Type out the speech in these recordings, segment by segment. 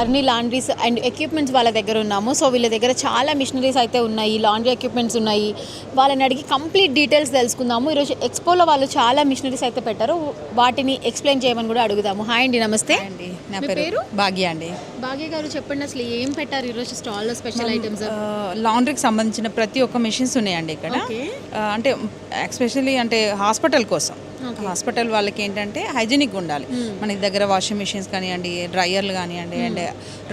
హర్ని laundries and equipments వాళ్ళ దగ్గర ఉన్నాము. సో వీళ్ళ దగ్గర చాలా మిషనరీస్ అయితే ఉన్నాయి, లాండ్రీ ఎక్విప్మెంట్స్ ఉన్నాయి. వాళ్ళని అడిగి కంప్లీట్ డీటెయిల్స్ తెలుసుకుందాము. ఈరోజు ఎక్స్పోలో వాళ్ళు చాలా మిషనరీస్ అయితే పెట్టారు, వాటిని ఎక్స్ప్లెయిన్ చేయమని కూడా అడుగుదాము. హాయ్ అండి, నమస్తే అండి. నా పేరు భాగ్య అండి. భాగ్య గారు చెప్పండి, అసలు ఏం పెట్టారు ఈరోజు స్టాల్లో స్పెషల్ ఐటమ్స్? లాండ్రీకి సంబంధించిన ప్రతి ఒక్క మిషన్స్ ఉన్నాయండి ఇక్కడ. అంటే ఎస్పెషల్లీ అంటే హాస్పిటల్ కోసం, హాస్పిటల్ వాళ్ళకి ఏంటంటే హైజీనిక్ ఉండాలి. మన దగ్గర వాషింగ్ మిషన్స్ కానివ్వండి, డ్రైయర్లు కానివ్వండి, అండ్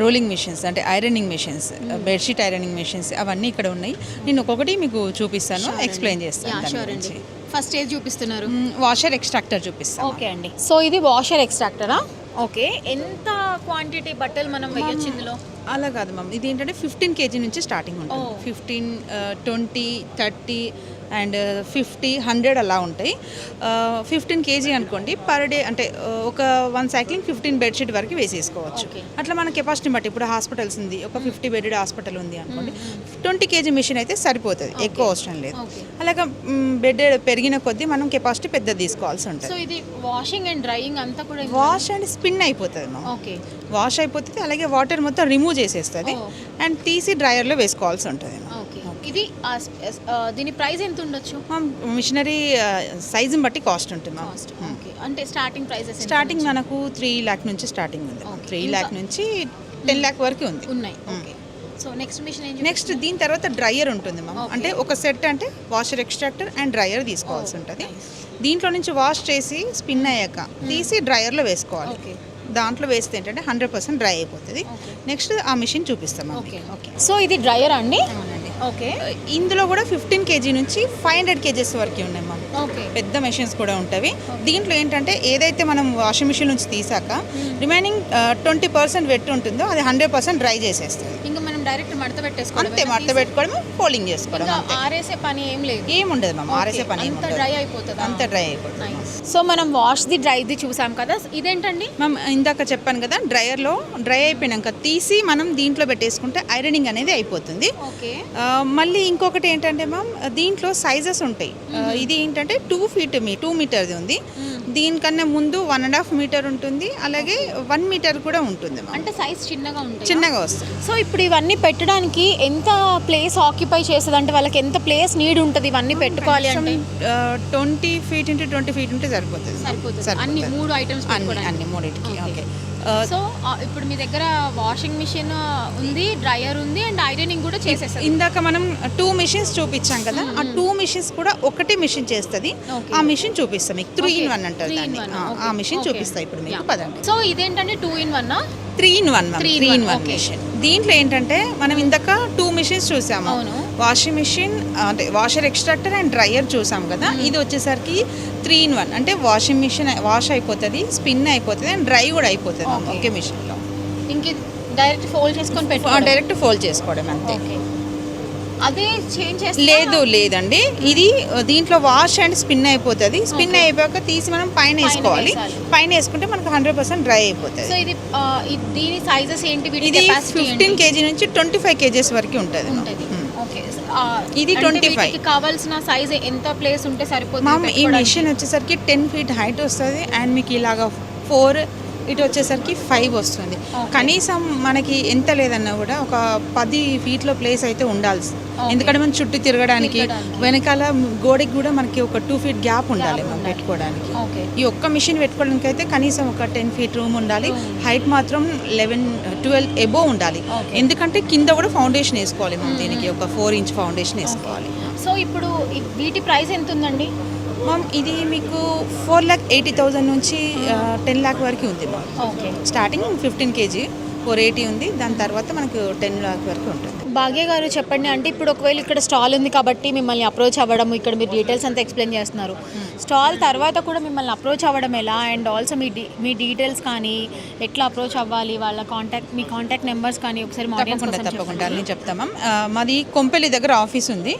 రోలింగ్ మిషన్స్ అంటే ironing machines, bedsheet ironing machines, అవన్నీ ఇక్కడ ఉన్నాయి. నేను ఒక్కొక్కటి మీకు చూపిస్తాను, ఎక్స్ప్లెయిన్ చేస్తాను. ఫస్ట్ ఏది చూపిస్తున్నారు? వాషర్ ఎక్స్ట్రాక్టర్ చూపిస్తాను. ఓకే అండి. సో ఇది వాషర్ ఎక్స్ట్రాక్టరా? ఓకే. ఎంత క్వాంటిటీ బట్టలు మనం వేయొచ్చు ఇందులో? అలా కాదు మ్యామ్, ఇది ఏంటంటే 15 kg నుంచి స్టార్టింగ్ ఉంటుంది. 15, 20, 30 అండ్ 50, 100 అలా ఉంటాయి. 15 kg అనుకోండి పర్ డే, అంటే ఒక 1 సైక్లింగ్ 15 బెడ్షీట్ వరకు వేసేసుకోవచ్చు. అట్లా మన కెపాసిటీ బట్టి, ఇప్పుడు హాస్పిటల్స్ ఉంది, ఒక 50 బెడెడ్ హాస్పిటల్ ఉంది అనుకోండి, 20 kg మిషన్ అయితే సరిపోతుంది, ఎక్కువ అవసరం లేదు. అలాగే బెడ్ పెరిగిన కొద్దీ మనం కెపాసిటీ పెద్దది తీసుకోవాల్సి ఉంటుంది. సో ఇది వాషింగ్ అండ్ డ్రైయింగ్ అంతా కూడా వాష్ అండ్ స్పిన్ అయిపోతుంది మ్యామ్. ఓకే, వాష్ అయిపోతుంది, అలాగే వాటర్ మొత్తం రిమూవ్ చేసేస్తుంది అండ్ తీసి డ్రైయర్లో వేసుకోవాల్సి ఉంటుంది. ఇది దీని ప్రైస్ ఎంత ఉండొచ్చు? మిషనరీ సైజుని బట్టి కాస్ట్ ఉంటుంది మ్యామ్. అంటే స్టార్టింగ్ ప్రైస్ స్టార్టింగ్ మనకు 3 lakh నుంచి స్టార్టింగ్ ఉంది. 3 lakh నుంచి 10 lakh వరకు ఉన్నాయి. సో నెక్స్ట్ మిషన్ నెక్స్ట్ దీని తర్వాత డ్రైయర్ ఉంటుంది మ్యామ్. అంటే ఒక సెట్ అంటే వాషర్ ఎక్స్ట్రాక్టర్ అండ్ డ్రైయర్ తీసుకోవాల్సి ఉంటుంది. దీంట్లో నుంచి వాష్ చేసి స్పిన్ అయ్యాక తీసి డ్రైయర్లో వేసుకోవాలి. దాంట్లో వేస్తే ఏంటంటే 100% డ్రై అయిపోతుంది. నెక్స్ట్ ఆ మిషన్ చూపిస్తాం. ఓకే. సో ఇది డ్రైయర్ అండి? ఓకే. ఇందులో కూడా 15 kg నుంచి 500 kgs వరకు ఉన్నాయి మ్యామ్. ఓకే, పెద్ద మెషిన్స్ కూడా ఉంటాయి. దీంట్లో ఏంటంటే ఏదైతే మనం వాషింగ్ మిషన్ నుంచి తీసాక రిమైనింగ్ 20% వెట్ ఉంటుందో అది 100% డ్రై చేసేస్తుంది. ఇంకా మనం డైరెక్ట్ మడత పెట్టేసుకోవడం, అంతే, మడత పెట్టుకోవడం, ఫోల్డింగ్ చేసుకోవడం, ఆరేసే పని ఏం లేదు, ఏముండదు మ్యామ్. ఆరేసే పని అంత డ్రై అయిపోతుంది. అంత డ్రై అయిపోతుంది. సో మనం వాష్ ది డ్రై ది చూసాం కదా, ఇదేంటండి మ్యామ్? ఇందాక చెప్పాను కదా, డ్రైయర్లో డ్రై అయిపోయినాక తీసి మనం దీంట్లో పెట్టేసుకుంటే ఐరనింగ్ అనేది అయిపోతుంది. ఓకే. మళ్ళీ ఇంకొకటి ఏంటంటే మ్యామ్, దీంట్లో సైజెస్ ఉంటాయి. ఇది ఏంటంటే 2 మీటర్ది ఉంది. దీనికన్నా ముందు 1.5 మీటర్ ఉంటుంది, అలాగే 1 మీటర్ కూడా ఉంటుంది. అంటే సైజ్ చిన్నగా వస్తుంది. సో ఇప్పుడు ఇవన్నీ పెట్టడానికి ఎంత ప్లేస్ ఆక్యుపై చేస్తుంది? అంటే వాళ్ళకి ఎంత ప్లేస్ నీడ్ ఉంటుంది ఇవన్నీ పెట్టుకోవాలి అంటే? 20 feet into 20 feet ఉంటే సరిపోతుంది. అన్ని 3 ఐటమ్స్ అన్ని మూడింటికి. ఓకే. సో ఇప్పుడు మీ దగ్గర వాషింగ్ మిషన్ ఉంది, డ్రైయర్ ఉంది, అండ్ ఐరనింగ్ కూడా చేసేస్తారు. ఇందాక మనం 2 మిషన్స్ చూపించాం కదా, ఆ 2 మిషన్స్ కూడా ఒకటి మిషన్ చేస్తుంది. ఆ మిషన్ చూపిస్తాం మీకు. 3 in 1 అంటారు దాన్ని. ఆ మిషన్ చూపిస్తాయి ఇప్పుడు మీకు. పదండి. సో ఇదేంటంటే 2 in 1? 3 in 1 machine. దీంట్లో ఏంటంటే మనం ఇందాక 2 మిషన్స్ చూసాము. వాషింగ్ మిషన్ అంటే వాషర్ ఎక్స్ట్రాక్టర్ అండ్ డ్రైయర్ చూసాం కదా. ఇది వచ్చేసరికి 3 in 1 అంటే వాషింగ్ మిషన్ వాష్ అయిపోతుంది, స్పిన్ అయిపోతుంది, అండ్ డ్రై కూడా అయిపోతుంది ఒకే మిషన్లో. ఇంక డైరెక్ట్ ఫోల్డ్ చేసుకొని పెట్టుకోవడం, డైరెక్ట్ ఫోల్డ్ చేసుకోవడం అంతే. అదే చేంజ్ చేస్తే లేదండి, ఇది దీంట్లో వాష్ అండ్ స్పిన్ అయిపోతుంది. స్పిన్ అయిపోయాక తీసి మనం పైన వేసుకోవాలి. పైన వేసుకుంటే మనకు 100% డ్రై అయిపోతుంది. సో ఇది దీని సైజెస్ ఏంటి? ఇది 15 kg నుంచి 25 kgs వరకు ఉంటుంది. ఇది 25. కావాల్సిన సైజ్ ఎంత ప్లేస్ ఉంటే సరిపోతుంది మ్యామ్? ఈ మిషన్ వచ్చేసరికి 10 feet హైట్ వస్తుంది, అండ్ మీకు ఇలాగా 4, ఇటు వచ్చేసరికి 5 వస్తుంది. కనీసం మనకి ఎంత లేదన్నా కూడా ఒక 10 feet ప్లేస్ అయితే ఉండాల్సి. ఎందుకంటే మనం చుట్టూ తిరగడానికి, వెనకాల గోడకి కూడా మనకి ఒక 2 feet గ్యాప్ ఉండాలి మనం పెట్టుకోవడానికి. ఈ ఒక్క మిషన్ పెట్టుకోవడానికి అయితే కనీసం ఒక 10 feet రూమ్ ఉండాలి. హైట్ మాత్రం 11, 12 ఎబోవ్ ఉండాలి. ఎందుకంటే కింద కూడా ఫౌండేషన్ వేసుకోవాలి మనం. దీనికి ఒక 4 inch ఫౌండేషన్ వేసుకోవాలి. సో ఇప్పుడు వీటి ప్రైస్ ఎంత ఉందండి మ్యామ్? ఇది మీకు 4,80,000 నుంచి 10 lakh వరకు ఉంది మ్యామ్. ఓకే. స్టార్టింగ్ 15 kg 480 ఉంది. దాని తర్వాత మనకు 10 lakh వరకు ఉంటుంది. భాగ్య గారు చెప్పండి, అంటే ఇప్పుడు ఒకవేళ ఇక్కడ స్టాల్ ఉంది కాబట్టి మిమ్మల్ని అప్రోచ్ అవ్వడం, ఇక్కడ మీరు డీటెయిల్స్ అంతా ఎక్స్ప్లెయిన్ చేస్తున్నారు. స్టాల్ తర్వాత కూడా మిమ్మల్ని అప్రోచ్ అవ్వడం ఎలా, అండ్ ఆల్సో మీ డీటెయిల్స్ కానీ ఎట్లా అప్రోచ్ అవ్వాలి, వాళ్ళ మీ కాంటాక్ట్ నెంబర్స్ కానీ ఒకసారి తప్పకుండా నేను చెప్తాం మ్యామ్. మాది కొంపెల్లి దగ్గర ఆఫీస్ ఉంది.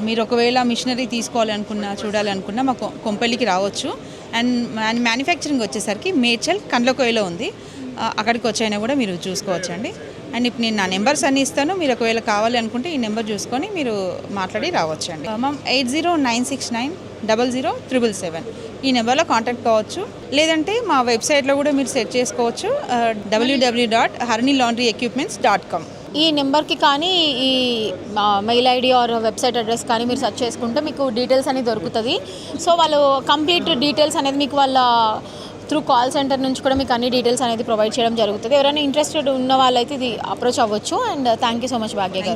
మీరు ఒకవేళ మిషనరీ తీసుకోవాలి అనుకున్నా, చూడాలి అనుకున్నా మా కొంపెల్లికి రావచ్చు. అండ్ మ్యానుఫ్యాక్చరింగ్ వచ్చేసరికి మేడ్చల్ కండ్లకోయలో ఉంది. అక్కడికి వచ్చైనా కూడా మీరు చూసుకోవచ్చండి. అండ్ ఇప్పుడు నేను నా నెంబర్స్ అన్నీ ఇస్తాను. మీరు ఒకవేళ కావాలి అనుకుంటే ఈ నెంబర్ చూసుకొని మీరు మాట్లాడి రావచ్చండి. మ్యామ్ 8096900777 ఈ నెంబర్లో కాంటాక్ట్ కావచ్చు. లేదంటే మా వెబ్సైట్లో కూడా మీరు సెర్చ్ చేసుకోవచ్చు, www.harinlaundryequipments.com. ఈ నెంబర్కి కానీ ఈ mail ID are website address కానీ మీరు సెర్చ్ చేసుకుంటే మీకు డీటెయిల్స్ అనేది దొరుకుతుంది. సో వాళ్ళు కంప్లీట్ డీటెయిల్స్ అనేది మీకు వాళ్ళ త్రూ కాల్ సెంటర్ నుంచి కూడా మీకు అన్ని డీటెయిల్స్ అనేది ప్రొవైడ్ చేయడం జరుగుతుంది. ఎవరైనా ఇంట్రెస్టెడ్ ఉన్న వాళ్ళైతే ఇది అప్రోచ్ అవ్వచ్చు. And thank you so much Bhagya గారు.